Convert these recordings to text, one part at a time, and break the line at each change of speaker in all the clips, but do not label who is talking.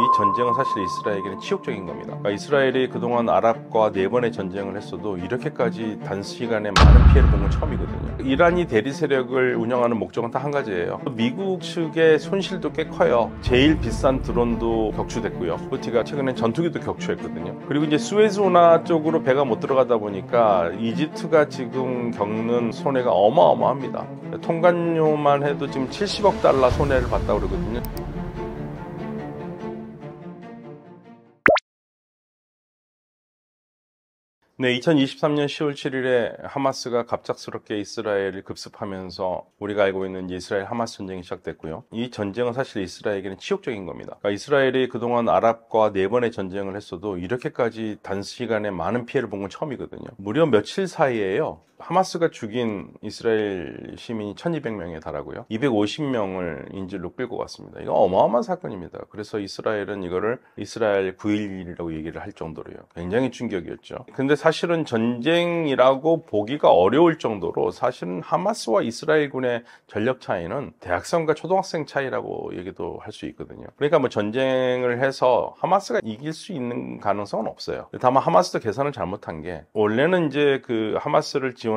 이 전쟁은 사실 이스라엘에게는 치욕적인 겁니다. 그러니까 이스라엘이 그동안 아랍과 4번의 전쟁을 했어도 이렇게까지 단시간에 많은 피해를 본 건 처음이거든요. 이란이 대리 세력을 운영하는 목적은 딱 한 가지예요. 미국 측의 손실도 꽤 커요. 제일 비싼 드론도 격추됐고요. 후티가 최근에 전투기도 격추했거든요. 그리고 이제 수에즈 운하 쪽으로 배가 못 들어가다 보니까 이집트가 지금 겪는 손해가 어마어마합니다. 통관료만 해도 지금 70억 달러 손해를 봤다고 그러거든요. 네, 2023년 10월 7일에 하마스가 갑작스럽게 이스라엘을 급습하면서 우리가 알고 있는 이스라엘 하마스 전쟁이 시작됐고요. 이 전쟁은 사실 이스라엘에게는 치욕적인 겁니다. 그러니까 이스라엘이 그동안 아랍과 4번의 전쟁을 했어도 이렇게까지 단시간에 많은 피해를 본 건 처음이거든요. 무려 며칠 사이에요. 하마스가 죽인 이스라엘 시민이 1200명에 달하고요. 250명을 인질로 끌고 갔습니다. 이거 어마어마한 사건입니다. 그래서 이스라엘은 이거를 이스라엘 9.11이라고 얘기를 할 정도로요. 굉장히 충격이었죠. 근데 사실은 전쟁이라고 보기가 어려울 정도로 사실은 하마스와 이스라엘군의 전력 차이는 대학생과 초등학생 차이라고 얘기도 할 수 있거든요. 그러니까 뭐 전쟁을 해서 하마스가 이길 수 있는 가능성은 없어요. 다만 하마스도 계산을 잘못한 게 원래는 이제 그 하마스를 지원하는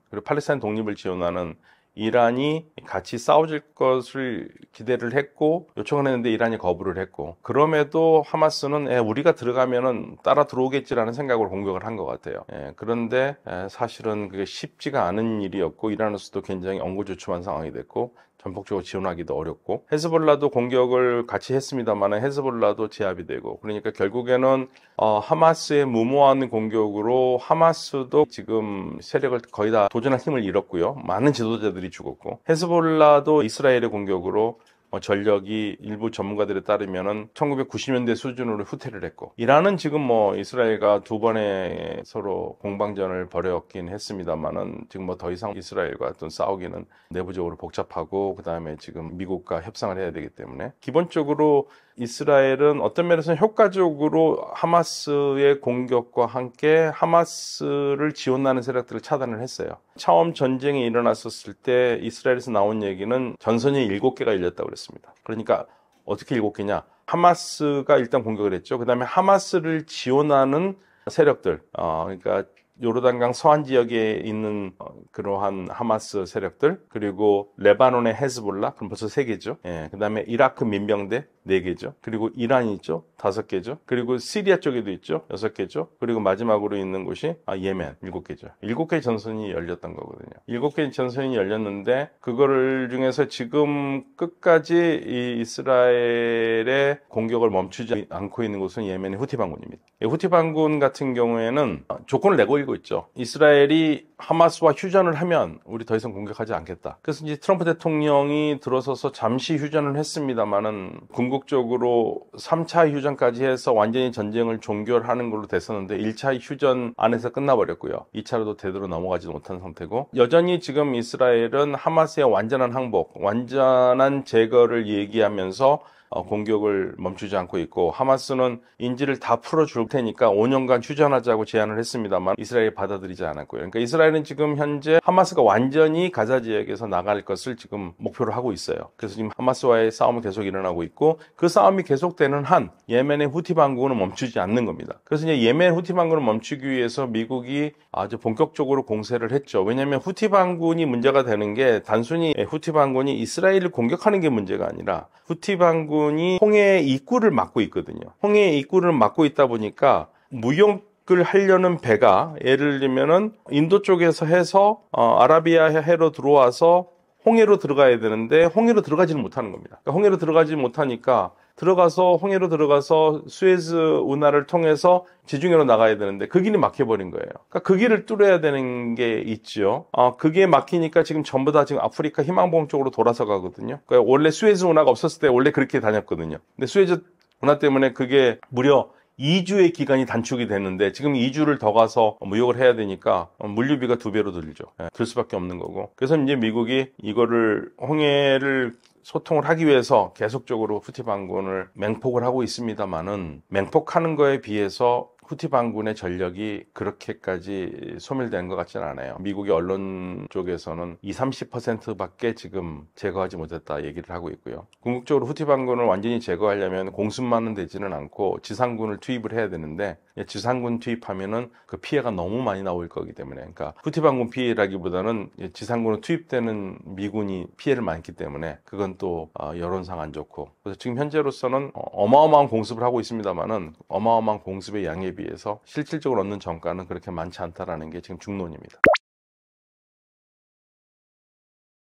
그리고 팔레스타인 독립을 지원하는 이란이 같이 싸워줄 것을 기대를 했고 요청을 했는데 이란이 거부를 했고 그럼에도 하마스는 우리가 들어가면은 따라 들어오겠지라는 생각으로 공격을 한 것 같아요. 그런데 사실은 그게 쉽지가 않은 일이었고 이란으로서도 굉장히 엉거주춤한 상황이 됐고 전폭적으로 지원하기도 어렵고 헤즈볼라도 공격을 같이 했습니다만 헤즈볼라도 제압이 되고 그러니까 결국에는 하마스의 무모한 공격으로 하마스도 지금 세력을 거의 다 도전할 힘을 잃었고요. 많은 지도자들이 죽었고 헤즈볼라도 이스라엘의 공격으로 전력이 일부 전문가들에 따르면은 1990년대 수준으로 후퇴를 했고 이란은 지금 이스라엘과 2번의 서로 공방전을 벌였긴 했습니다만은 지금 더 이상 이스라엘과 어떤 싸우기는 내부적으로 복잡하고 그다음에 지금 미국과 협상을 해야 되기 때문에 기본적으로 이스라엘은 어떤 면에서는 효과적으로 하마스의 공격과 함께 하마스를 지원하는 세력들을 차단을 했어요. 처음 전쟁이 일어났었을 때 이스라엘에서 나온 얘기는 전선이 7개가 열렸다고 그랬습니다. 그러니까 어떻게 7개냐? 하마스가 일단 공격을 했죠. 그 다음에 하마스를 지원하는 세력들, 그러니까 요르단강 서안 지역에 있는 그러한 하마스 세력들, 그리고 레바논의 헤즈볼라, 그럼 벌써 3개죠. 그 다음에 이라크 민병대 4개죠. 그리고 이란이 있죠. 5개죠. 그리고 시리아 쪽에도 있죠. 6개죠. 그리고 마지막으로 있는 곳이 예멘 7개죠. 7개의 전선이 열렸던 거거든요. 7개의 전선이 열렸는데 그거를 중에서 지금 끝까지 이 이스라엘의 공격을 멈추지 않고 있는 곳은 예멘의 후티 반군입니다. 후티 반군 같은 경우에는 조건을 내걸고 있죠. 이스라엘이 하마스와 휴전을 하면 우리 더 이상 공격하지 않겠다. 그래서 이제 트럼프 대통령이 들어서서 잠시 휴전을 했습니다만은 궁극적으로 3차 휴전까지 해서 완전히 전쟁을 종결하는 걸로 됐었는데 1차 휴전 안에서 끝나버렸고요. 2차로도 제대로 넘어가지 못한 상태고 여전히 지금 이스라엘은 하마스의 완전한 항복, 완전한 제거를 얘기하면서 공격을 멈추지 않고 있고 하마스는 인질을 다 풀어줄 테니까 5년간 휴전하자고 제안을 했습니다만 이스라엘이 받아들이지 않았고요. 그러니까 이스라엘은 지금 현재 하마스가 완전히 가자 지역에서 나갈 것을 지금 목표로 하고 있어요. 그래서 지금 하마스와의 싸움은 계속 일어나고 있고 그 싸움이 계속되는 한 예멘의 후티 반군은 멈추지 않는 겁니다. 그래서 이제 예멘 후티 반군을 멈추기 위해서 미국이 아주 본격적으로 공세를 했죠. 왜냐하면 후티 반군이 문제가 되는 게 단순히 후티 반군이 이스라엘을 공격하는 게 문제가 아니라 후티 반군이 홍해의 입구를 막고 있거든요. 홍해의 입구를 막고 있다 보니까 무역을 하려는 배가 예를 들면은 인도 쪽에서 해서 아라비아 해로 들어와서 홍해로 들어가야 되는데 홍해로 들어가지는 못하는 겁니다. 그러니까 홍해로 들어가지 못하니까 홍해로 들어가서 수에즈 운하를 통해서 지중해로 나가야 되는데 그 길이 막혀버린 거예요. 그러니까 그 길을 뚫어야 되는 게 있죠. 그게 막히니까 지금 전부 다 지금 아프리카 희망봉 쪽으로 돌아서 가거든요. 그러니까 원래 수에즈 운하가 없었을 때 원래 그렇게 다녔거든요. 근데 수에즈 운하 때문에 그게 무려 2주의 기간이 단축이 됐는데 지금 2주를 더 가서 무역을 해야 되니까 물류비가 2배로 들죠. 들 수밖에 없는 거고. 그래서 이제 미국이 이거를 홍해를 소통을 하기 위해서 계속적으로 후티 반군을 맹폭을 하고 있습니다만은 맹폭하는 거에 비해서 후티 반군의 전력이 그렇게까지 소멸된 것 같지는 않아요. 미국의 언론 쪽에서는 20-30%밖에 지금 제거하지 못했다 얘기를 하고 있고요. 궁극적으로 후티 반군을 완전히 제거하려면 공습만은 되지는 않고 지상군을 투입을 해야 되는데, 지상군 투입하면은 그 피해가 너무 많이 나올 거기 때문에, 그러니까 후티 반군 피해라기보다는 지상군으로 투입되는 미군이 피해를 많기 때문에 그건 또 여론상 안 좋고, 그래서 지금 현재로서는 어마어마한 공습을 하고 있습니다만은 어마어마한 공습의 양에 비해서 실질적으로 얻는 전가는 그렇게 많지 않다라는 게 지금 중론입니다.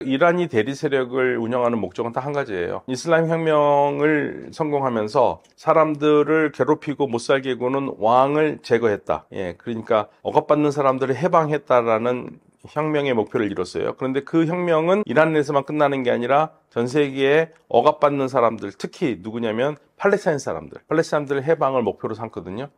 이란이 대리 세력을 운영하는 목적은 딱 한 가지예요. 이슬람 혁명을 성공하면서 사람들을 괴롭히고 못 살게 구는 왕을 제거했다. 그러니까 억압받는 사람들을 해방했다라는 혁명의 목표를 이뤘어요. 그런데 그 혁명은 이란 내에서만 끝나는 게 아니라 전 세계에 억압받는 사람들, 특히 누구냐면 팔레스타인 사람들 해방을 목표로 삼거든요.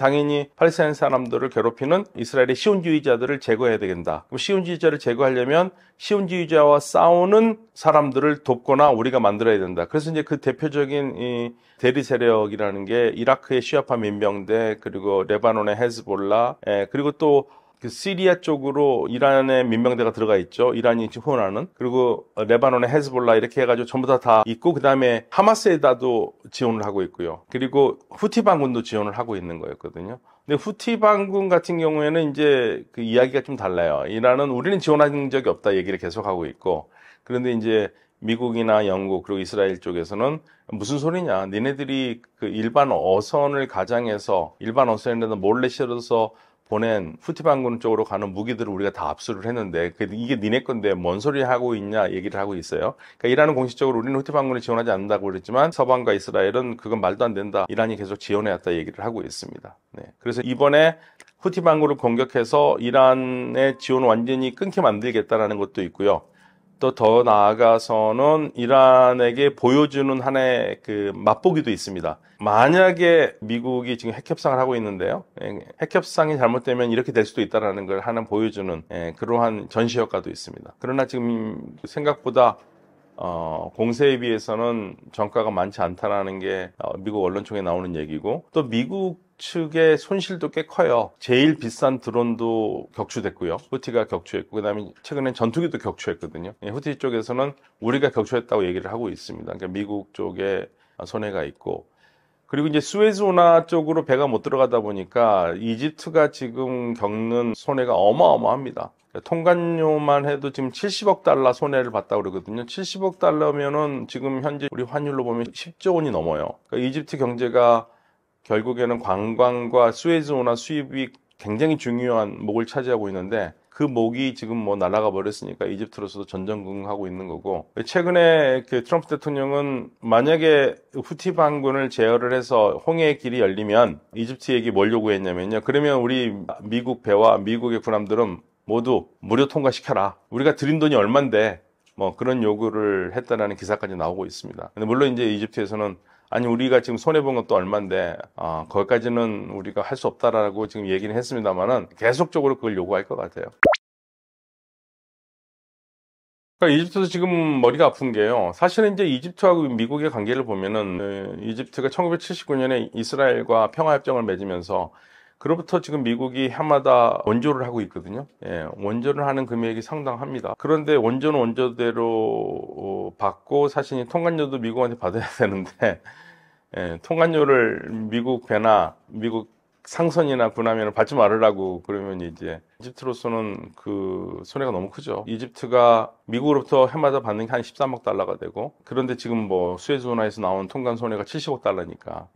당연히 팔레스타인 사람들을 괴롭히는 이스라엘의 시온주의자들을 제거해야 되겠다. 그럼 시온주의자를 제거하려면 시온주의자와 싸우는 사람들을 돕거나 우리가 만들어야 된다. 그래서 이제 그 대표적인 이 대리 세력이라는 게 이라크의 시아파 민병대, 그리고 레바논의 헤즈볼라, 그리고 또 그 시리아 쪽으로 이란의 민병대가 들어가 있죠. 이란이 후원하는. 그리고 레바논의 헤즈볼라 이렇게 해가지고 전부 다 있고, 그 다음에 하마스에다도 지원을 하고 있고요. 그리고 후티 반군도 지원을 하고 있는 거였거든요. 근데 후티 반군 같은 경우에는 이제 그 이야기가 좀 달라요. 이란은 우리는 지원한 적이 없다 얘기를 계속하고 있고, 그런데 이제 미국이나 영국 그리고 이스라엘 쪽에서는 무슨 소리냐, 니네들이 그 일반 어선을 가장해서 일반 어선에다 몰래 실어서 보낸 후티 반군 쪽으로 가는 무기들을 우리가 다 압수를 했는데 이게 니네 건데 뭔 소리 하고 있냐 얘기를 하고 있어요. 그러니까 이란은 공식적으로 우리는 후티 반군을 지원하지 않는다고 그랬지만 서방과 이스라엘은 그건 말도 안 된다, 이란이 계속 지원해왔다 얘기를 하고 있습니다. 그래서 이번에 후티 반군을 공격해서 이란의 지원을 완전히 끊게 만들겠다라는 것도 있고요. 또 더 나아가서는 이란에게 보여주는 하나의 그 맛보기도 있습니다. 만약에 미국이 지금 핵협상을 하고 있는데요, 핵협상이 잘못되면 이렇게 될 수도 있다는 걸 하나 보여주는 그러한 전시 효과도 있습니다. 그러나 지금 생각보다 공세에 비해서는 전가가 많지 않다라는 게 미국 언론총에 나오는 얘기고, 또 미국 측의 손실도 꽤 커요. 제일 비싼 드론도 격추됐고요. 후티가 격추했고, 그 다음에 최근에 전투기도 격추했거든요. 후티 쪽에서는 우리가 격추했다고 얘기를 하고 있습니다. 그러니까 미국 쪽에 손해가 있고, 그리고 이제 수에즈 운하 쪽으로 배가 못 들어가다 보니까 이집트가 지금 겪는 손해가 어마어마합니다. 통관료만 해도 지금 70억 달러 손해를 봤다고 그러거든요. 70억 달러면은 지금 현재 우리 환율로 보면 10조 원이 넘어요. 그러니까 이집트 경제가 결국에는 관광과 수에즈 운하 수입이 굉장히 중요한 목을 차지하고 있는데, 그 목이 지금 뭐 날아가 버렸으니까 이집트로서도 전전긍긍하고 있는 거고, 최근에 그 트럼프 대통령은 만약에 후티 반군을 제어를 해서 홍해의 길이 열리면 이집트에게 뭘 요구했냐면요, 그러면 우리 미국 배와 미국의 군함들은 모두 무료 통과시켜라, 우리가 들인 돈이 얼만데, 뭐 그런 요구를 했다라는 기사까지 나오고 있습니다. 근데 물론 이제 이집트에서는 아니 우리가 지금 손해본 것도 얼만데 거기까지는 우리가 할 수 없다라고 지금 얘기는 했습니다만은 계속적으로 그걸 요구할 것 같아요. 그러니까 이집트도 지금 머리가 아픈 게요, 사실은 이제 이집트하고 미국의 관계를 보면은 이집트가 1979년에 이스라엘과 평화협정을 맺으면서 그로부터 지금 미국이 해마다 원조를 하고 있거든요. 원조를 하는 금액이 상당합니다. 그런데 원조는 원조대로 받고, 사실 통관료도 미국한테 받아야 되는데 통관료를 미국 배나 미국 상선이나 군함에는 받지 말으라고 그러면 이제 이집트로서는 그 손해가 너무 크죠. 이집트가 미국으로부터 해마다 받는 게 한 13억 달러가 되고, 그런데 지금 뭐 수에즈 운하에서 나온 통관 손해가 70억 달러니까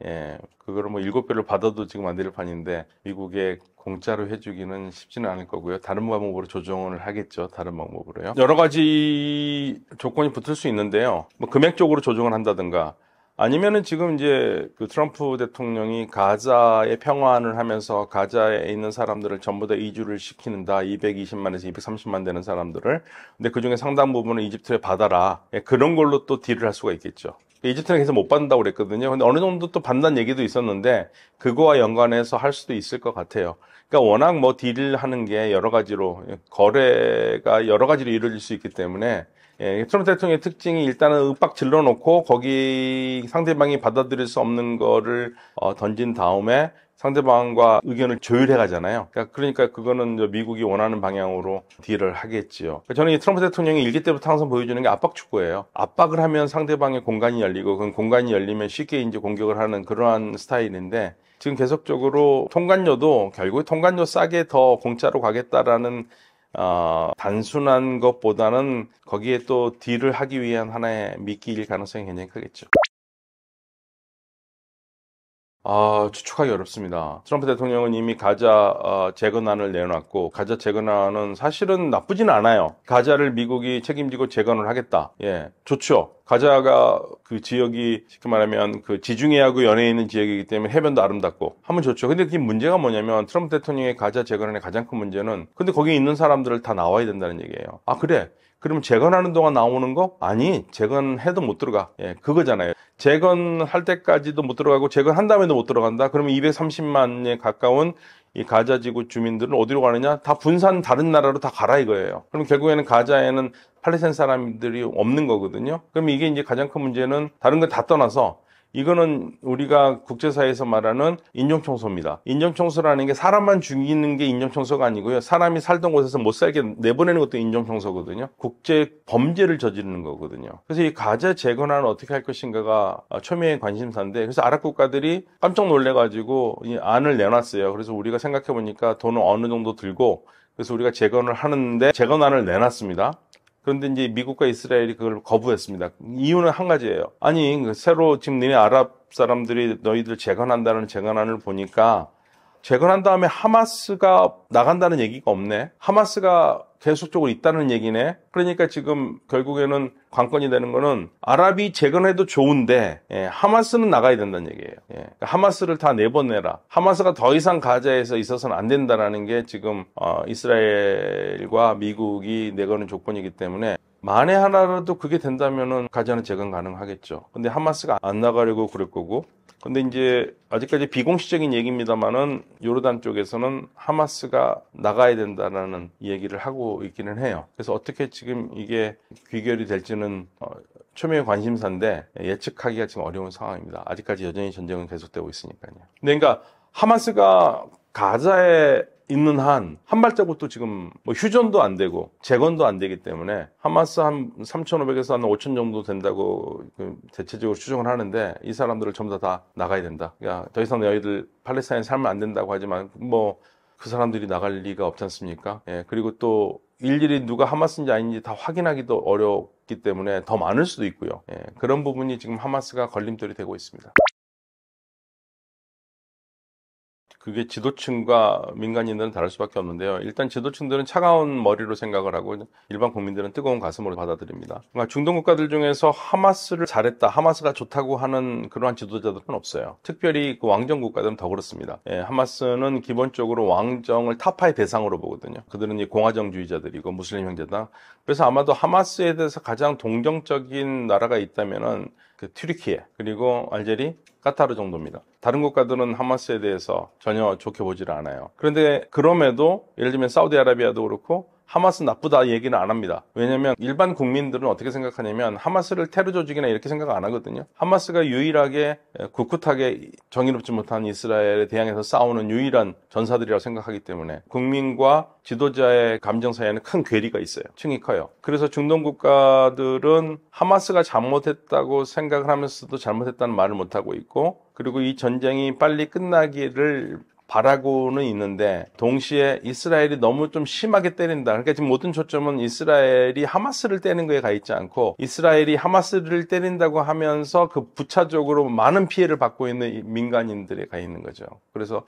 그거를 뭐 7배를 받아도 지금 안 될 판인데 미국에 공짜로 해주기는 쉽지는 않을 거고요. 다른 방법으로 조정을 하겠죠. 다른 방법으로요. 여러 가지 조건이 붙을 수 있는데요, 뭐 금액적으로 조정을 한다든가, 아니면은 지금 이제 그 트럼프 대통령이 가자의 평화를 하면서 가자에 있는 사람들을 전부 다 이주를 시키는다. 220만에서 230만 되는 사람들을. 근데 그 중에 상당 부분은 이집트에 받아라. 그런 걸로 또 딜을 할 수가 있겠죠. 이집트는 계속 못 받는다고 그랬거든요. 근데 어느 정도 또 받는다는 얘기도 있었는데 그거와 연관해서 할 수도 있을 것 같아요. 그러니까 워낙 뭐 딜을 하는 게 여러 가지로, 거래가 여러 가지로 이루어질 수 있기 때문에 트럼프 대통령의 특징이 일단은 윽박 질러놓고 거기 상대방이 받아들일 수 없는 거를 던진 다음에 상대방과 의견을 조율해 가잖아요. 그러니까 그거는 미국이 원하는 방향으로 딜을 하겠지요. 저는 이 트럼프 대통령이 일기 때부터 항상 보여주는 게 압박 축구예요. 압박을 하면 상대방의 공간이 열리고 그 공간이 열리면 쉽게 이제 공격을 하는 그러한 스타일인데, 지금 계속적으로 통관료도 결국 통관료 싸게 더 공짜로 가겠다라는 단순한 것보다는 거기에 또 딜을 하기 위한 하나의 미끼일 가능성이 굉장히 크겠죠. 추측하기 어렵습니다. 트럼프 대통령은 이미 가자 재건안을 내놨고, 가자 재건안은 사실은 나쁘진 않아요. 가자를 미국이 책임지고 재건을 하겠다. 예, 좋죠. 가자가 그 지역이 쉽게 말하면 그 지중해하고 연해 있는 지역이기 때문에 해변도 아름답고 하면 좋죠. 근데 그 문제가 뭐냐면 트럼프 대통령의 가자 재건안의 가장 큰 문제는, 근데 거기 있는 사람들을 다 나와야 된다는 얘기예요. 그래. 그러면 재건하는 동안 나오는 거? 아니, 재건해도 못 들어가. 예, 그거잖아요. 재건할 때까지도 못 들어가고 재건한 다음에도 못 들어간다? 그러면 230만에 가까운 이 가자 지구 주민들은 어디로 가느냐? 다 분산 다른 나라로 다 가라 이거예요. 그럼 결국에는 가자에는 팔레스타인 사람들이 없는 거거든요. 그럼 이게 이제 가장 큰 문제는, 다른 거 다 떠나서 이거는 우리가 국제사회에서 말하는 인종청소입니다. 인종청소라는 게 사람만 죽이는 게 인종청소가 아니고요. 사람이 살던 곳에서 못 살게 내보내는 것도 인종청소거든요. 국제 범죄를 저지르는 거거든요. 그래서 이 가자 재건안을 어떻게 할 것인가가 초미의 관심사인데, 그래서 아랍 국가들이 깜짝 놀래가지고 이 안을 내놨어요. 그래서 우리가 생각해보니까 돈을 어느 정도 들고, 그래서 우리가 재건을 하는데 재건안을 내놨습니다. 그런데 이제 미국과 이스라엘이 그걸 거부했습니다. 이유는 한 가지예요. 아니, 새로 지금 너네 아랍 사람들이 너희들 재건한다는 재건안을 보니까, 재건한 다음에 하마스가 나간다는 얘기가 없네. 하마스가 계속적으로 있다는 얘기네. 그러니까 지금 결국에는 관건이 되는 거는, 아랍이 재건해도 좋은데 하마스는 나가야 된다는 얘기예요. 그러니까 하마스를 다 내보내라. 하마스가 더 이상 가자에서 있어서는 안 된다라는 게 지금 이스라엘과 미국이 내거는 조건이기 때문에, 만에 하나라도 그게 된다면은 가자는 재건 가능하겠죠. 근데 하마스가 안 나가려고 그럴 거고, 근데 이제 아직까지 비공식적인 얘기입니다만은 요르단 쪽에서는 하마스가 나가야 된다라는 얘기를 하고 있기는 해요. 그래서 어떻게 지금 이게 귀결이 될지는 초미의 관심사인데 예측하기가 지금 어려운 상황입니다. 아직까지 여전히 전쟁은 계속되고 있으니까요. 근데 그러니까 하마스가 가자에 있는 한 발자국도 지금 휴전도 안 되고 재건도 안 되기 때문에, 하마스 한 3,500에서 한 5,000 정도 된다고 대체적으로 추정을 하는데, 이 사람들을 전부 다 나가야 된다. 그러니까 더 이상 너희들 팔레스타인에 살면 안 된다고 하지만 그 사람들이 나갈 리가 없지 않습니까? 예, 그리고 또 일일이 누가 하마스인지 아닌지 다 확인하기도 어렵기 때문에 더 많을 수도 있고요. 예, 그런 부분이 지금 하마스가 걸림돌이 되고 있습니다. 그게 지도층과 민간인들은 다를 수밖에 없는데요. 일단 지도층들은 차가운 머리로 생각을 하고 일반 국민들은 뜨거운 가슴으로 받아들입니다. 그러니까 중동 국가들 중에서 하마스를 잘했다, 하마스가 좋다고 하는 그러한 지도자들은 없어요. 특별히 그 왕정 국가들은 더 그렇습니다. 하마스는 기본적으로 왕정을 타파의 대상으로 보거든요. 그들은 이 공화정주의자들이고 무슬림 형제다. 그래서 아마도 하마스에 대해서 가장 동정적인 나라가 있다면은 그 튀르키예, 그리고 알제리, 카타르 정도입니다. 다른 국가들은 하마스에 대해서 전혀 좋게 보지를 않아요. 그런데 그럼에도 예를 들면 사우디아라비아도 그렇고 하마스 나쁘다 얘기는 안 합니다. 왜냐하면 일반 국민들은 어떻게 생각하냐면 하마스를 테러 조직이나 이렇게 생각 안 하거든요. 하마스가 유일하게 굳굳하게 정의롭지 못한 이스라엘에 대항해서 싸우는 유일한 전사들이라고 생각하기 때문에 국민과 지도자의 감정 사이에는 큰 괴리가 있어요. 층이 커요. 그래서 중동 국가들은 하마스가 잘못했다고 생각을 하면서도 잘못했다는 말을 못하고 있고, 그리고 이 전쟁이 빨리 끝나기를 바라고는 있는데, 동시에 이스라엘이 너무 좀 심하게 때린다. 그러니까 지금 모든 초점은 이스라엘이 하마스를 때리는 거에 가 있지 않고, 이스라엘이 하마스를 때린다고 하면서 그 부차적으로 많은 피해를 받고 있는 민간인들에 가 있는 거죠. 그래서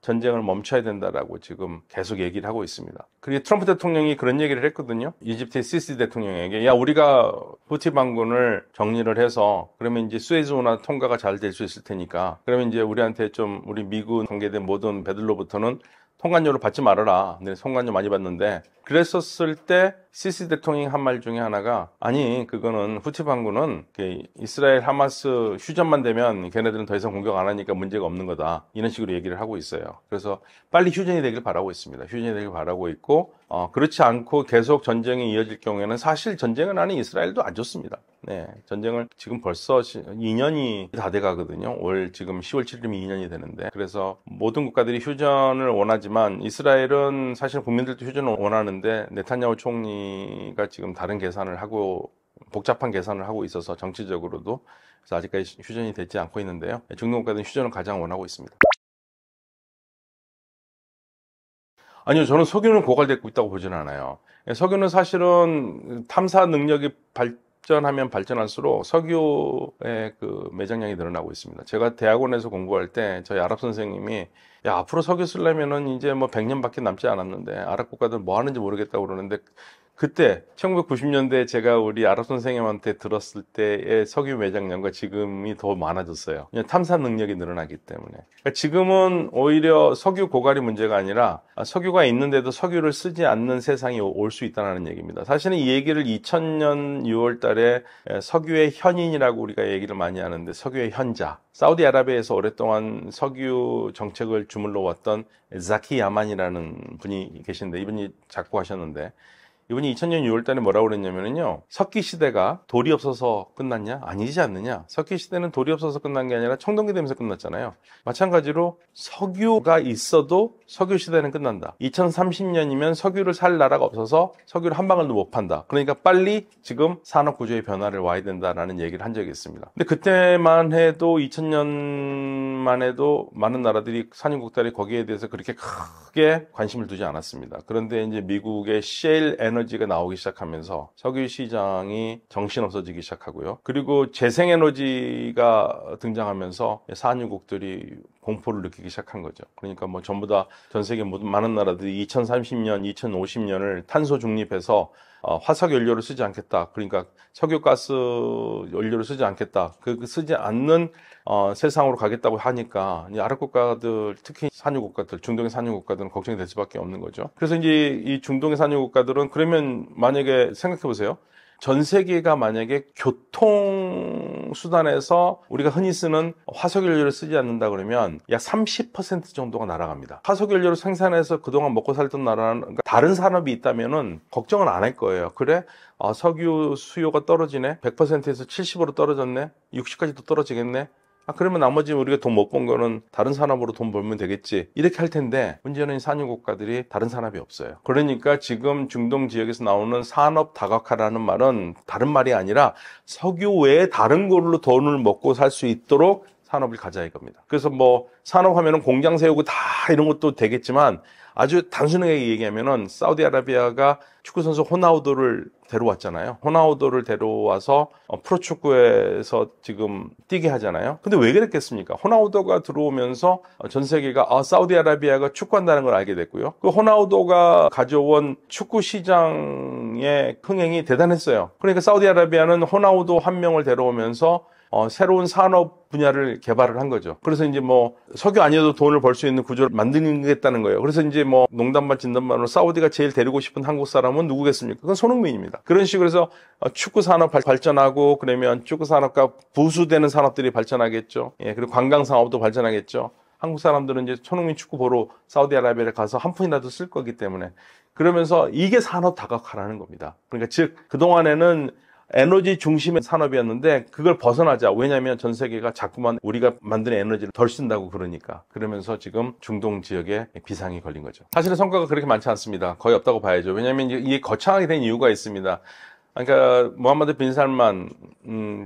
전쟁을 멈춰야 된다라고 지금 계속 얘기를 하고 있습니다. 그리고 트럼프 대통령이 그런 얘기를 했거든요. 이집트의 시시 대통령에게, 야, 우리가 후티 반군을 정리를 해서 그러면 이제 수에즈운하 통과가 잘 될 수 있을 테니까, 그러면 이제 우리한테 좀 우리 미군 관계된 모든 배들로부터는 통관료를 받지 말아라. 근데 통관료 많이 받는데, 그랬었을 때 시시 대통령이 한 말 중에 하나가, 아니 그거는 후티 반군은 이스라엘 하마스 휴전만 되면 걔네들은 더 이상 공격 안 하니까 문제가 없는 거다, 이런 식으로 얘기를 하고 있어요. 그래서 빨리 휴전이 되길 바라고 있습니다. 휴전이 되길 바라고 있고, 그렇지 않고 계속 전쟁이 이어질 경우에는 사실 전쟁을 하는 이스라엘도 안 좋습니다. 네, 전쟁을 지금 벌써 2년이 다 돼 가거든요. 올 지금 10월 7일이면 2년이 되는데. 그래서 모든 국가들이 휴전을 원하지만 이스라엘은 사실 국민들도 휴전을 원하는데 네타냐후 총리가 지금 다른 계산을 하고 복잡한 계산을 하고 있어서 정치적으로도 그래서 아직까지 휴전이 되지 않고 있는데요. 중동 국가들은 휴전을 가장 원하고 있습니다. 아니요, 저는 석유는 고갈되고 있다고 보지는 않아요. 석유는 사실은 탐사 능력이 발전하면 발전할수록 석유의 그 매장량이 늘어나고 있습니다. 제가 대학원에서 공부할 때 저희 아랍 선생님이 야, 앞으로 석유 쓰려면은 이제 뭐 100년밖에 남지 않았는데 아랍 국가들 뭐 하는지 모르겠다고 그러는데 그때 1990년대 제가 우리 아랍 선생님한테 들었을 때의 석유 매장량과 지금이 더 많아졌어요. 그냥 탐사 능력이 늘어나기 때문에. 그러니까 지금은 오히려 석유 고갈이 문제가 아니라 석유가 있는데도 석유를 쓰지 않는 세상이 올 수 있다는 얘기입니다. 사실은 이 얘기를 2000년 6월 달에 석유의 현인이라고 우리가 얘기를 많이 하는데 석유의 현자. 사우디아라비아에서 오랫동안 석유 정책을 주물러 왔던 자키 야만이라는 분이 계신데 이분이 작고하셨는데 이분이 2000년 6월 달에 뭐라고 그랬냐면요. 석기 시대가 돌이 없어서 끝났냐? 아니지 않느냐? 석기 시대는 돌이 없어서 끝난 게 아니라 청동기 되면서 끝났잖아요. 마찬가지로 석유가 있어도 석유 시대는 끝난다. 2030년이면 석유를 살 나라가 없어서 석유를 한 방울도 못 판다. 그러니까 빨리 지금 산업 구조의 변화를 와야 된다라는 얘기를 한 적이 있습니다. 근데 그때만 해도 2000년만 해도 많은 나라들이 산유국들이 거기에 대해서 그렇게 크게 관심을 두지 않았습니다. 그런데 이제 미국의 셰일 에너지가 나오기 시작하면서 석유 시장이 정신없어지기 시작하고요. 그리고 재생에너지가 등장하면서 산유국들이 공포를 느끼기 시작한 거죠. 그러니까 뭐 전부 다 전 세계 모든 많은 나라들이 2030년, 2050년을 탄소 중립해서 화석 연료를 쓰지 않겠다. 그러니까 석유가스 연료를 쓰지 않겠다. 그 쓰지 않는 세상으로 가겠다고 하니까 이 아랍 국가들, 특히 산유 국가들, 중동의 산유 국가들은 걱정이 될 수밖에 없는 거죠. 그래서 이제 이 중동의 산유 국가들은 그러면 만약에 생각해 보세요. 전 세계가 만약에 교통 수단에서 우리가 흔히 쓰는 화석연료를 쓰지 않는다 그러면 약 30% 정도가 날아갑니다. 화석연료를 생산해서 그동안 먹고 살던 나라는 그러니까 다른 산업이 있다면은 걱정은 안 할 거예요. 그래? 석유 수요가 떨어지네. 100%에서 70으로 떨어졌네. 60까지도 떨어지겠네. 그러면 나머지 우리가 돈 못 번 거는 다른 산업으로 돈 벌면 되겠지. 이렇게 할 텐데 문제는 산유 국가들이 다른 산업이 없어요. 그러니까 지금 중동 지역에서 나오는 산업 다각화라는 말은 다른 말이 아니라 석유 외에 다른 걸로 돈을 먹고 살 수 있도록 산업을 가자 이겁니다. 그래서 뭐 산업하면은 공장 세우고 다 이런 것도 되겠지만 아주 단순하게 얘기하면은 사우디아라비아가 축구선수 호나우도를 데려왔잖아요. 호나우도를 데려와서 프로축구에서 지금 뛰게 하잖아요. 근데 왜 그랬겠습니까? 호나우도가 들어오면서 전 세계가 사우디아라비아가 축구한다는 걸 알게 됐고요. 그 호나우도가 가져온 축구 시장의 흥행이 대단했어요. 그러니까 사우디아라비아는 호나우도 한 명을 데려오면서 새로운 산업 분야를 개발을 한 거죠. 그래서 이제 뭐 석유 아니어도 돈을 벌 수 있는 구조를 만들겠다는 거예요. 그래서 이제 뭐 농담반 진담반으로 사우디가 제일 데리고 싶은 한국 사람은 누구겠습니까? 그건 손흥민입니다. 그런 식으로 해서 축구 산업 발전하고 그러면 축구 산업과 부수되는 산업들이 발전하겠죠. 예, 그리고 관광 산업도 발전하겠죠. 한국 사람들은 이제 손흥민 축구 보러 사우디아라비아에 가서 한 푼이라도 쓸 거기 때문에 그러면서 이게 산업 다각화라는 겁니다. 그러니까 즉 그동안에는 에너지 중심의 산업이었는데 그걸 벗어나자. 왜냐하면 전 세계가 자꾸만 우리가 만드는 에너지를 덜 쓴다고 그러니까. 그러면서 지금 중동 지역에 비상이 걸린 거죠. 사실은 성과가 그렇게 많지 않습니다. 거의 없다고 봐야죠. 왜냐하면 이게 거창하게 된 이유가 있습니다. 그러니까 무함마드 빈 살만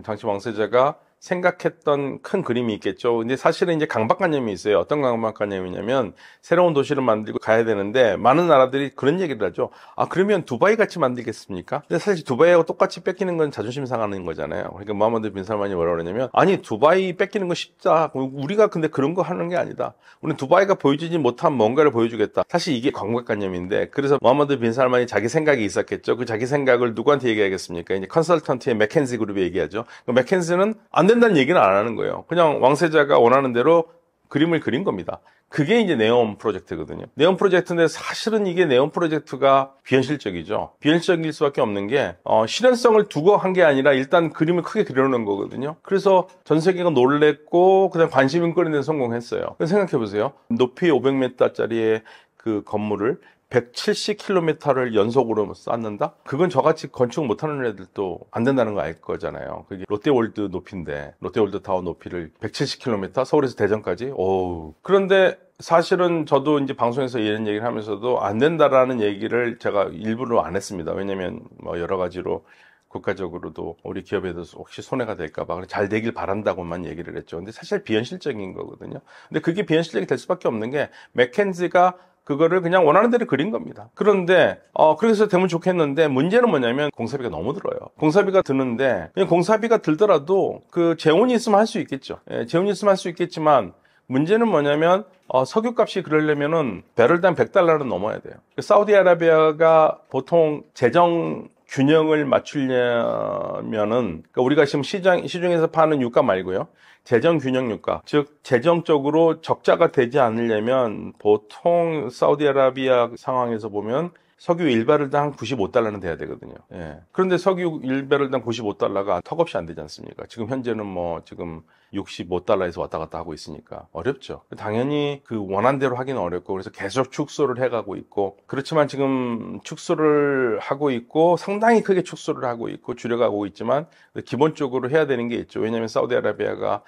당시 왕세자가 생각했던 큰 그림이 있겠죠. 근데 사실은 이제 강박관념이 있어요. 어떤 강박관념이냐면 새로운 도시를 만들고 가야 되는데 많은 나라들이 그런 얘기를 하죠. 그러면 두바이 같이 만들겠습니까? 근데 사실 두바이하고 똑같이 뺏기는 건 자존심 상하는 거잖아요. 그러니까 무함마드 빈 살만이 뭐라고 그러냐면 아니 두바이 뺏기는 거 쉽다. 우리가 근데 그런 거 하는 게 아니다. 우리는 두바이가 보여주지 못한 뭔가를 보여주겠다. 사실 이게 강박관념인데 그래서 무함마드 빈 살만이 자기 생각이 있었겠죠. 그 자기 생각을 누구한테 얘기하겠습니까? 이제 컨설턴트의 맥켄지 그룹에 얘기하죠. 그 맥켄지는 안 된다는 얘기는 안 하는 거예요. 그냥 왕세자가 원하는 대로 그림을 그린 겁니다. 그게 이제 네온 프로젝트거든요. 네온 프로젝트인데 사실은 이게 네온 프로젝트가 비현실적이죠. 비현실적일 수밖에 없는 게 실현성을 두고 한 게 아니라 일단 그림을 크게 그려놓은 거거든요. 그래서 전 세계가 놀랬고 그다음 관심을 끌어내는 성공했어요. 생각해 보세요. 높이 500m짜리의 그 건물을 170km를 연속으로 쌓는다? 그건 저같이 건축 못하는 애들도 안 된다는 거 알 거잖아요. 그게 롯데월드 높이인데, 롯데월드 타워 높이를 170km, 서울에서 대전까지? 오우. 그런데 사실은 저도 이제 방송에서 이런 얘기를 하면서도 안 된다라는 얘기를 제가 일부러 안 했습니다. 왜냐면 뭐 여러 가지로 국가적으로도 우리 기업에도 혹시 손해가 될까봐 잘 되길 바란다고만 얘기를 했죠. 근데 사실 비현실적인 거거든요. 근데 그게 비현실적이 될 수밖에 없는 게 맥켄지가 그거를 그냥 원하는 대로 그린 겁니다. 그런데 그래서 되면 좋겠는데 문제는 뭐냐면 공사비가 너무 들어요. 공사비가 드는데 그냥 공사비가 들더라도 그 재원이 있으면 할 수 있겠죠. 예, 재원이 있으면 할 수 있겠지만 문제는 뭐냐면 석유값이 그러려면은 배럴당 100달러는 넘어야 돼요. 사우디아라비아가 보통 재정 균형을 맞추려면은 그러니까 우리가 지금 시중에서 파는 유가 말고요. 재정 균형 유가, 즉 재정적으로 적자가 되지 않으려면 보통 사우디아라비아 상황에서 보면 석유 1배럴당 한 95달러는 돼야 되거든요. 예. 그런데 석유 1배럴당 95달러가 턱없이 안 되지 않습니까? 지금 현재는 뭐 지금 65달러에서 왔다 갔다 하고 있으니까 어렵죠. 당연히 그 원한대로 하기는 어렵고 그래서 계속 축소를 해가고 있고 그렇지만 지금 축소를 하고 있고 상당히 크게 축소를 하고 있고 줄여가고 있지만 기본적으로 해야 되는 게 있죠. 왜냐하면 사우디아라비아가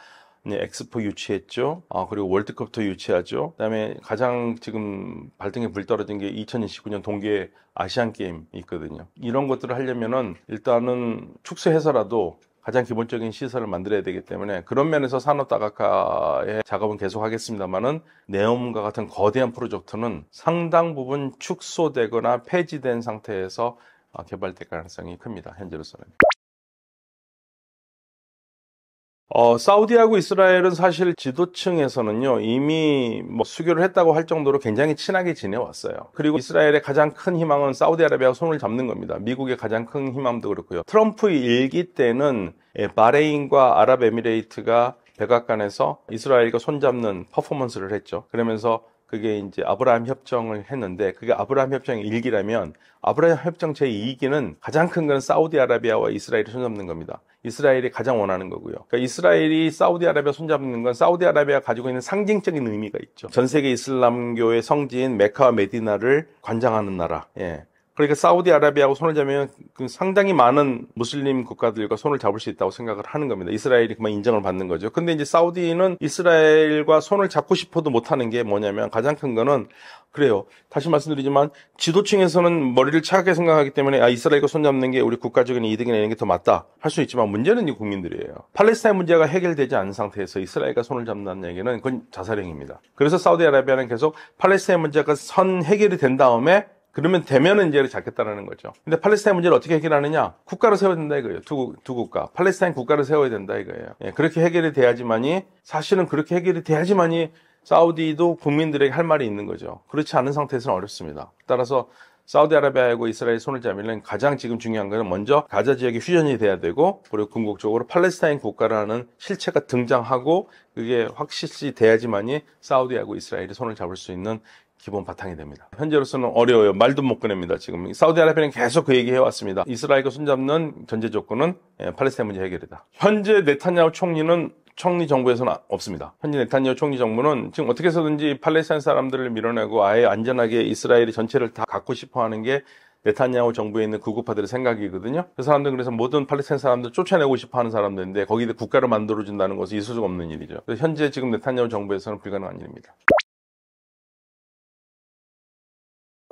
엑스포 유치했죠. 그리고 월드컵도 유치하죠. 그다음에 가장 지금 발등에 불 떨어진 게 2029년 동계 아시안 게임이 있거든요. 이런 것들을 하려면은 일단은 축소해서라도 가장 기본적인 시설을 만들어야 되기 때문에 그런 면에서 산업다각화의 작업은 계속하겠습니다만은 네옴과 같은 거대한 프로젝트는 상당 부분 축소되거나 폐지된 상태에서 개발될 가능성이 큽니다. 현재로서는. 사우디하고 이스라엘은 사실 지도층에서는요, 이미 뭐 수교를 했다고 할 정도로 굉장히 친하게 지내왔어요. 그리고 이스라엘의 가장 큰 희망은 사우디아라비아와 손을 잡는 겁니다. 미국의 가장 큰 희망도 그렇고요. 트럼프 일기 때는 바레인과 아랍에미레이트가 백악관에서 이스라엘과 손잡는 퍼포먼스를 했죠. 그러면서 그게 이제 아브라함 협정을 했는데 그게 아브라함 협정의 1기라면 아브라함 협정 제2기는 가장 큰 건 사우디아라비아와 이스라엘이 손잡는 겁니다. 이스라엘이 가장 원하는 거고요. 그러니까 이스라엘이 사우디아라비아 손잡는 건 사우디아라비아가 가지고 있는 상징적인 의미가 있죠. 전 세계 이슬람교의 성지인 메카와 메디나를 관장하는 나라. 예. 그러니까 사우디아라비아하고 손을 잡으면 상당히 많은 무슬림 국가들과 손을 잡을 수 있다고 생각을 하는 겁니다. 이스라엘이 그만 인정을 받는 거죠. 근데 이제 사우디는 이스라엘과 손을 잡고 싶어도 못하는 게 뭐냐면 가장 큰 거는 그래요. 다시 말씀드리지만 지도층에서는 머리를 차갑게 생각하기 때문에 이스라엘과 손잡는 게 우리 국가적인 이득이나 이런 게 더 맞다 할 수 있지만 문제는 이 국민들이에요. 팔레스타인 문제가 해결되지 않은 상태에서 이스라엘과 손을 잡는다는 얘기는 그건 자살행위입니다. 그래서 사우디아라비아는 계속 팔레스타인 문제가 선 해결이 된 다음에 그러면 되면은 이제 잡겠다라는 거죠. 근데 팔레스타인 문제를 어떻게 해결하느냐? 국가를 세워야 된다 이거예요. 두 국가. 팔레스타인 국가를 세워야 된다 이거예요. 예, 그렇게 해결이 돼야지만이 사실은 그렇게 해결이 돼야지만이 사우디도 국민들에게 할 말이 있는 거죠. 그렇지 않은 상태에서는 어렵습니다. 따라서 사우디아라비아하고 이스라엘이 손을 잡으려면 가장 지금 중요한 거는 먼저 가자 지역이 휴전이 돼야 되고 그리고 궁극적으로 팔레스타인 국가라는 실체가 등장하고 그게 확실시 돼야지만이 사우디하고 이스라엘이 손을 잡을 수 있는 기본 바탕이 됩니다. 현재로서는 어려워요. 말도 못 꺼냅니다. 지금 사우디아라비아는 계속 그 얘기 해왔습니다. 이스라엘과 손잡는 전제 조건은 팔레스타인 문제 해결이다. 현재 네타냐후 총리 정부에서는 없습니다. 현재 네타냐후 총리 정부는 지금 어떻게 해서든지 팔레스타인 사람들을 밀어내고 아예 안전하게 이스라엘이 전체를 다 갖고 싶어하는 게 네타냐후 정부에 있는 극우파들의 생각이거든요. 그 사람들은 그래서 모든 팔레스타인 사람들 쫓아내고 싶어하는 사람들인데 거기에 국가를 만들어준다는 것은 있을 수가 없는 일이죠. 그래서 현재 지금 네타냐후 정부에서는 불가능한 일입니다.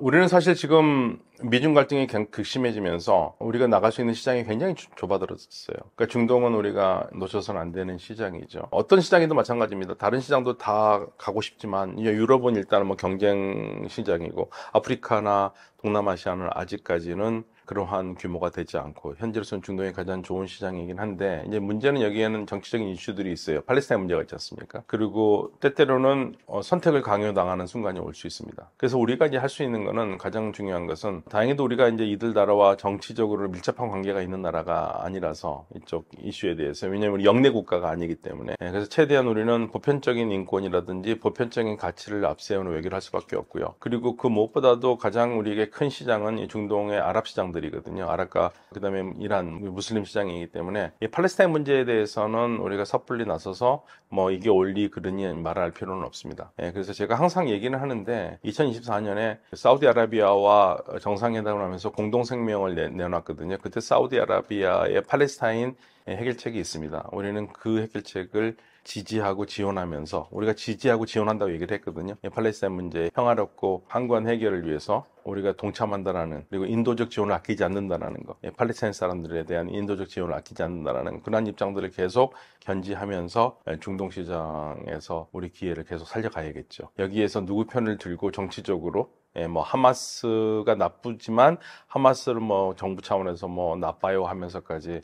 우리는 사실 지금 미중 갈등이 극심해지면서 우리가 나갈 수 있는 시장이 굉장히 좁아들었어요. 그러니까 중동은 우리가 놓쳐서는 안 되는 시장이죠. 어떤 시장이든 마찬가지입니다. 다른 시장도 다 가고 싶지만 유럽은 일단은 뭐 경쟁 시장이고 아프리카나 동남아시아는 아직까지는 그러한 규모가 되지 않고 현재로서는 중동이 가장 좋은 시장이긴 한데 이제 문제는 여기에는 정치적인 이슈들이 있어요. 팔레스타인 문제가 있지 않습니까? 그리고 때때로는 선택을 강요당하는 순간이 올 수 있습니다. 그래서 우리가 이제 할 수 있는 거는 가장 중요한 것은 다행히도 우리가 이제 이들 나라와 정치적으로 밀접한 관계가 있는 나라가 아니라서 이쪽 이슈에 대해서 왜냐하면 우리 영내 국가가 아니기 때문에 그래서 최대한 우리는 보편적인 인권이라든지 보편적인 가치를 앞세우는 외교를 할 수밖에 없고요. 그리고 그 무엇보다도 가장 우리에게 큰 시장은 이 중동의 아랍 시장들 시장들이거든요. 아랍과 그다음에 이란 무슬림 시장이기 때문에 이 팔레스타인 문제에 대해서는 우리가 섣불리 나서서 뭐 이게 옳리 그르니 말할 필요는 없습니다. 그래서 제가 항상 얘기는 하는데 2024년에 사우디아라비아와 정상회담을 하면서 공동성명을 내놨거든요. 그때 사우디아라비아의 팔레스타인 해결책이 있습니다. 우리는 그 해결책을 지지하고 지원하면서 우리가 지지하고 지원한다고 얘기를 했거든요. 팔레스타인 문제의 평화롭고 항구한 해결을 위해서 우리가 동참한다라는, 그리고 인도적 지원을 아끼지 않는다라는 거, 팔레스타인 사람들에 대한 인도적 지원을 아끼지 않는다라는 그런 입장들을 계속 견지하면서 중동 시장에서 우리 기회를 계속 살려가야겠죠. 여기에서 누구 편을 들고 정치적으로 뭐 하마스가 나쁘지만 하마스를 뭐 정부 차원에서 뭐 나빠요 하면서까지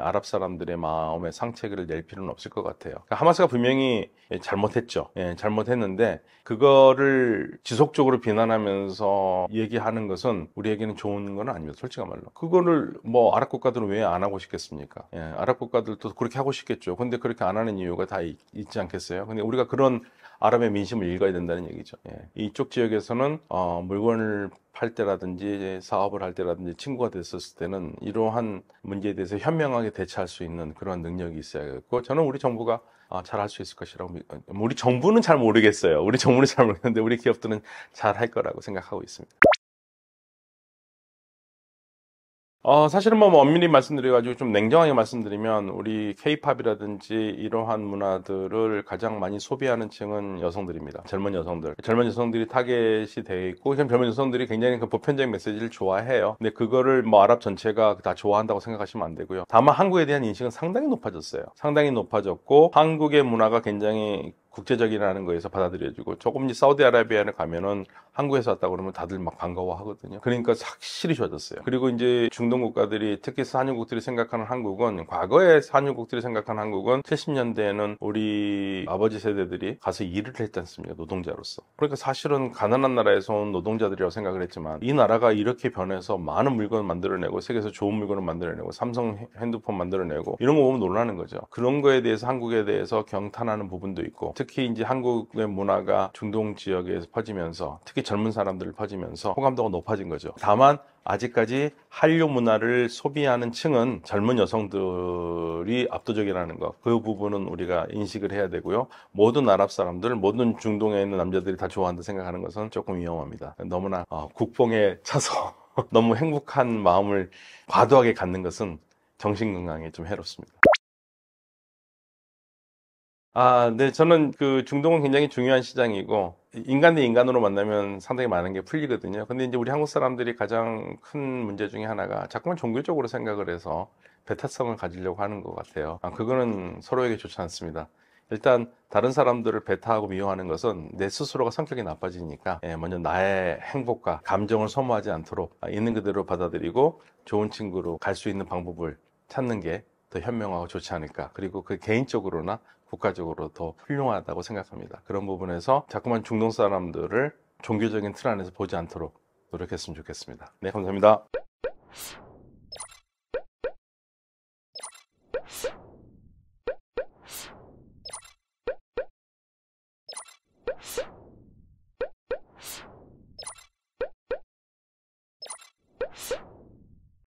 아랍 사람들의 마음에 상처를 낼 필요는 없을 것 같아요. 그러니까 하마스가 분명히 잘못했죠. 잘못했는데 그거를 지속적으로 비난하면서 얘기하는 것은 우리에게는 좋은 건 아닙니다. 솔직한 말로. 그거를 뭐 아랍 국가들은 왜 안 하고 싶겠습니까? 아랍 국가들도 그렇게 하고 싶겠죠. 근데 그렇게 안 하는 이유가 다 있지 않겠어요? 근데 우리가 그런 아랍의 민심을 읽어야 된다는 얘기죠. 이쪽 지역에서는 물건을 팔 때라든지 사업을 할 때라든지 친구가 됐었을 때는 이러한 문제에 대해서 현명하게 대처할 수 있는 그런 능력이 있어야겠고, 저는 우리 정부가 잘 할 수 있을 것이라고 우리 정부는 잘 모르겠어요. 우리 정부는 잘 모르겠는데 우리 기업들은 잘 할 거라고 생각하고 있습니다. 사실은 뭐 엄밀히 말씀드려가지고 좀 냉정하게 말씀드리면 우리 케이팝이라든지 이러한 문화들을 가장 많이 소비하는 층은 여성들입니다. 젊은 여성들. 젊은 여성들이 타겟이 돼 있고, 젊은 여성들이 굉장히 그 보편적인 메시지를 좋아해요. 근데 그거를 뭐 아랍 전체가 다 좋아한다고 생각하시면 안 되고요. 다만 한국에 대한 인식은 상당히 높아졌어요. 상당히 높아졌고, 한국의 문화가 굉장히 국제적이라는 거에서 받아들여지고, 조금 사우디아라비아에 가면은 한국에서 왔다 그러면 다들 막 반가워하거든요. 그러니까 확실히 좋아졌어요. 그리고 이제 중동 국가들이, 특히 산유국들이 생각하는 한국은, 과거에 산유국들이 생각하는 한국은 70년대에는 우리 아버지 세대들이 가서 일을 했지 않습니까? 노동자로서. 그러니까 사실은 가난한 나라에서 온 노동자들이라고 생각을 했지만, 이 나라가 이렇게 변해서 많은 물건을 만들어내고 세계에서 좋은 물건을 만들어내고 삼성 핸드폰 만들어내고 이런 거 보면 놀라는 거죠. 그런 거에 대해서 한국에 대해서 경탄하는 부분도 있고, 특히 이제 한국의 문화가 중동 지역에서 퍼지면서, 특히 젊은 사람들 퍼지면서 호감도가 높아진 거죠. 다만 아직까지 한류 문화를 소비하는 층은 젊은 여성들이 압도적이라는 것, 그 부분은 우리가 인식을 해야 되고요. 모든 아랍 사람들, 모든 중동에 있는 남자들이 다 좋아한다 생각하는 것은 조금 위험합니다. 너무나 국뽕에 차서 너무 행복한 마음을 과도하게 갖는 것은 정신건강에 좀 해롭습니다. 네, 저는 그 중동은 굉장히 중요한 시장이고, 인간 대 인간으로 만나면 상당히 많은 게 풀리거든요. 근데 이제 우리 한국 사람들이 가장 큰 문제 중에 하나가 자꾸만 종교적으로 생각을 해서 배타성을 가지려고 하는 것 같아요. 그거는 서로에게 좋지 않습니다. 일단 다른 사람들을 배타하고 미워하는 것은 내 스스로가 성격이 나빠지니까, 먼저 나의 행복과 감정을 소모하지 않도록 있는 그대로 받아들이고 좋은 친구로 갈 수 있는 방법을 찾는 게 더 현명하고 좋지 않을까. 그리고 그 개인적으로나 국가적으로 더 훌륭하다고 생각합니다. 그런 부분에서 자꾸만 중동 사람들을 종교적인 틀 안에서 보지 않도록 노력했으면 좋겠습니다. 네, 감사합니다.